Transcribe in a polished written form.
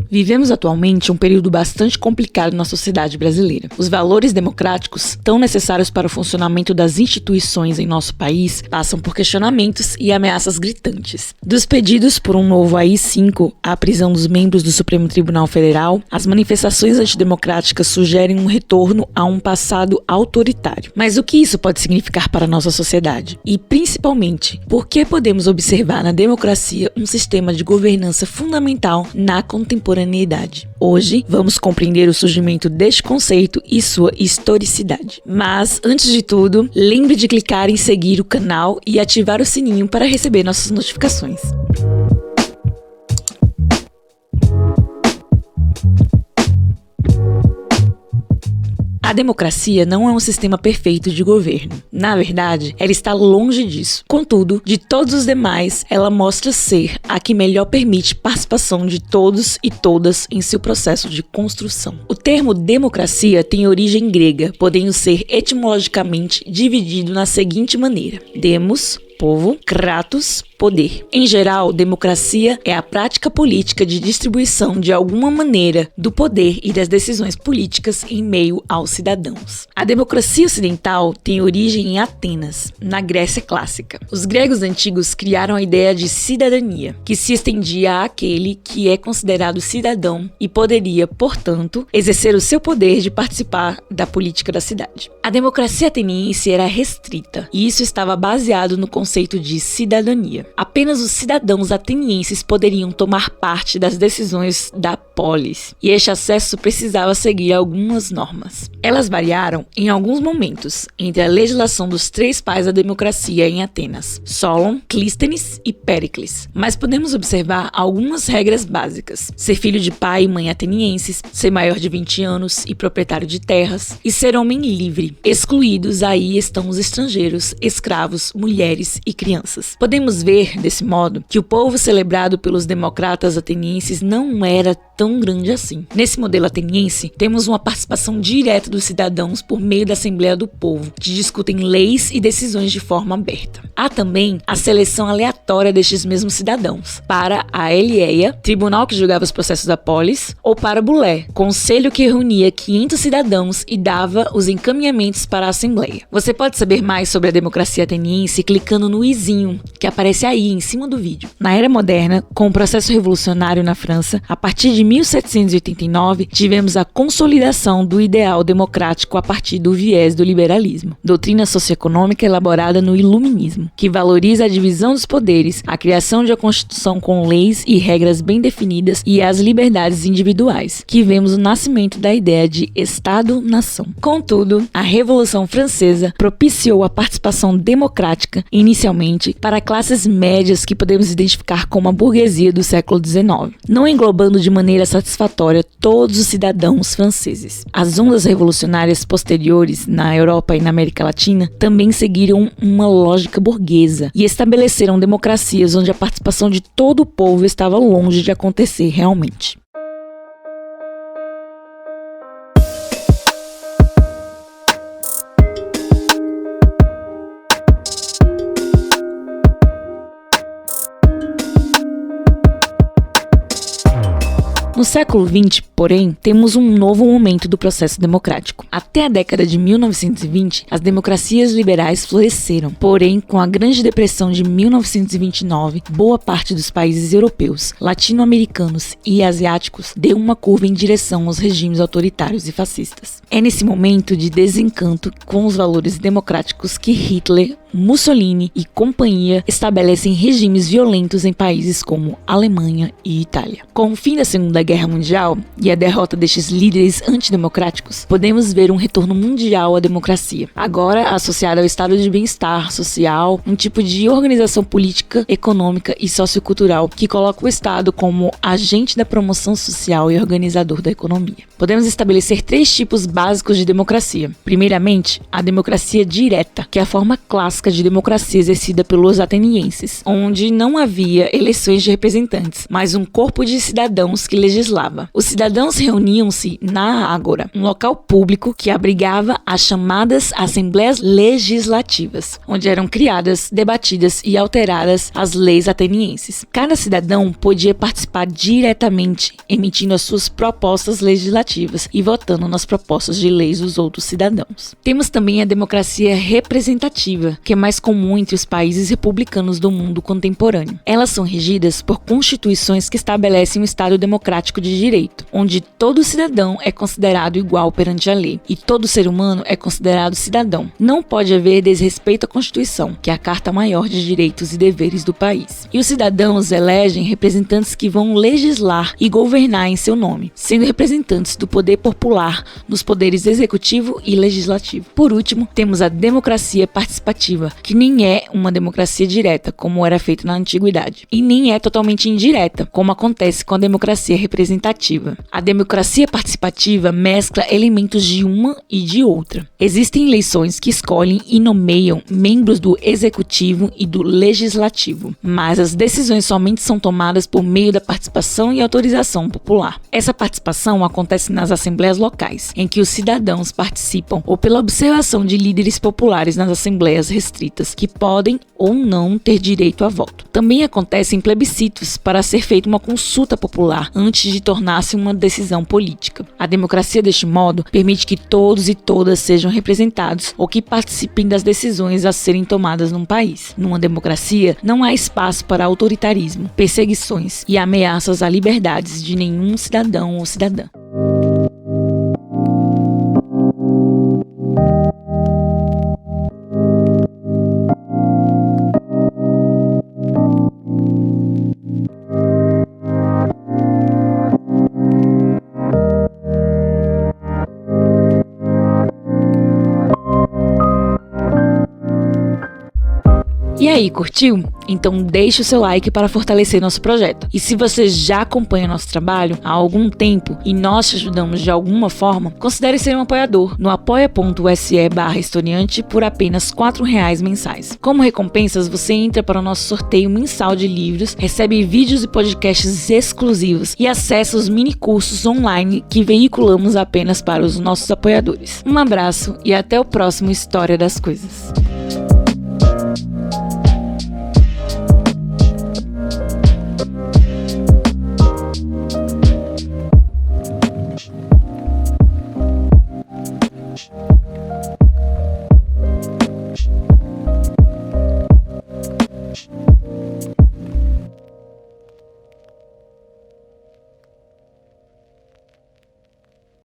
Vivemos atualmente um período bastante complicado na sociedade brasileira. Os valores democráticos, tão necessários para o funcionamento das instituições em nosso país, passam por questionamentos e ameaças gritantes. Dos pedidos por um novo AI-5 à prisão dos membros do Supremo Tribunal Federal, as manifestações antidemocráticas sugerem um retorno a um passado autoritário. Mas o que isso pode significar para a nossa sociedade? E, principalmente, por que podemos observar na democracia um sistema de governança fundamental na contemporaneidade? Hoje, vamos compreender o surgimento deste conceito e sua historicidade. Mas, antes de tudo, lembre de clicar em seguir o canal e ativar o sininho para receber nossas notificações. A democracia não é um sistema perfeito de governo. Na verdade, ela está longe disso. Contudo, de todos os demais, ela mostra ser a que melhor permite participação de todos e todas em seu processo de construção. O termo democracia tem origem grega, podendo ser etimologicamente dividido na seguinte maneira: demos, povo, kratos, poder. Em geral, democracia é a prática política de distribuição de alguma maneira do poder e das decisões políticas em meio aos cidadãos. A democracia ocidental tem origem em Atenas, na Grécia clássica. Os gregos antigos criaram a ideia de cidadania, que se estendia àquele que é considerado cidadão e poderia, portanto, exercer o seu poder de participar da política da cidade. A democracia ateniense era restrita, e isso estava baseado no conceito de cidadania. Apenas os cidadãos atenienses poderiam tomar parte das decisões da polis, e este acesso precisava seguir algumas normas. Elas variaram em alguns momentos entre a legislação dos três pais da democracia em Atenas, Solon, Clístenes e Péricles, mas podemos observar algumas regras básicas: ser filho de pai e mãe atenienses, ser maior de 20 anos e proprietário de terras, e ser homem livre. Excluídos aí estão os estrangeiros, escravos, mulheres e crianças. Podemos ver, desse modo, que o povo celebrado pelos democratas atenienses não era tão grande assim. Nesse modelo ateniense, temos uma participação direta dos cidadãos por meio da Assembleia do Povo, que discutem leis e decisões de forma aberta. Há também a seleção aleatória destes mesmos cidadãos, para a Elieia, tribunal que julgava os processos da polis, ou para Bulé, conselho que reunia 500 cidadãos e dava os encaminhamentos para a Assembleia. Você pode saber mais sobre a democracia ateniense clicando no izinho, que aparece aí em cima do vídeo. Na era moderna, com o processo revolucionário na França, a partir de 1789, tivemos a consolidação do ideal democrático a partir do viés do liberalismo, doutrina socioeconômica elaborada no iluminismo, que valoriza a divisão dos poderes, a criação de uma constituição com leis e regras bem definidas e as liberdades individuais, que vemos o nascimento da ideia de Estado-nação. Contudo, a Revolução Francesa propiciou a participação democrática, inicialmente, para classes médias que podemos identificar como a burguesia do século XIX, não englobando de maneira satisfatória todos os cidadãos franceses. As ondas revolucionárias posteriores na Europa e na América Latina também seguiram uma lógica burguesa e estabeleceram democracias onde a participação de todo o povo estava longe de acontecer realmente. No século XX, porém, temos um novo momento do processo democrático. Até a década de 1920, as democracias liberais floresceram. Porém, com a Grande Depressão de 1929, boa parte dos países europeus, latino-americanos e asiáticos deu uma curva em direção aos regimes autoritários e fascistas. É nesse momento de desencanto com os valores democráticos que Hitler, Mussolini e companhia estabelecem regimes violentos em países como Alemanha e Itália. Com o fim da Segunda Guerra Mundial e a derrota destes líderes antidemocráticos, podemos ver um retorno mundial à democracia, agora associado ao estado de bem-estar social, um tipo de organização política, econômica e sociocultural que coloca o Estado como agente da promoção social e organizador da economia. Podemos estabelecer 3 tipos básicos de democracia. Primeiramente, a democracia direta, que é a forma clássica de democracia exercida pelos atenienses, onde não havia eleições de representantes, mas um corpo de cidadãos que legislava. Os cidadãos reuniam-se na ágora, um local público que abrigava as chamadas assembleias legislativas, onde eram criadas, debatidas e alteradas as leis atenienses. Cada cidadão podia participar diretamente, emitindo as suas propostas legislativas e votando nas propostas de leis dos outros cidadãos. Temos também a democracia representativa, que é mais comum entre os países republicanos do mundo contemporâneo. Elas são regidas por constituições que estabelecem um Estado democrático de direito, onde todo cidadão é considerado igual perante a lei e todo ser humano é considerado cidadão. Não pode haver desrespeito à Constituição, que é a Carta Maior de Direitos e Deveres do país. E os cidadãos elegem representantes que vão legislar e governar em seu nome, sendo representantes do poder popular nos poderes executivo e legislativo. Por último, temos a democracia participativa, que nem é uma democracia direta, como era feito na antiguidade, e nem é totalmente indireta, como acontece com a democracia representativa. A democracia participativa mescla elementos de uma e de outra. Existem eleições que escolhem e nomeiam membros do executivo e do legislativo, mas as decisões somente são tomadas por meio da participação e autorização popular. Essa participação acontece nas assembleias locais, em que os cidadãos participam ou pela observação de líderes populares nas assembleias restritas, que podem ou não ter direito a voto. Também acontecem plebiscitos para ser feita uma consulta popular antes de tornar-se uma decisão política. A democracia, deste modo, permite que todos e todas sejam representados ou que participem das decisões a serem tomadas num país. Numa democracia, não há espaço para autoritarismo, perseguições e ameaças à liberdades de nenhum cidadão ou cidadã. E aí, curtiu? Então deixe o seu like para fortalecer nosso projeto. E se você já acompanha nosso trabalho há algum tempo e nós te ajudamos de alguma forma, considere ser um apoiador no apoia.se/historiante por apenas R$4 mensais. Como recompensas, você entra para o nosso sorteio mensal de livros, recebe vídeos e podcasts exclusivos e acessa os mini cursos online que veiculamos apenas para os nossos apoiadores. Um abraço e até o próximo História das Coisas. Shh.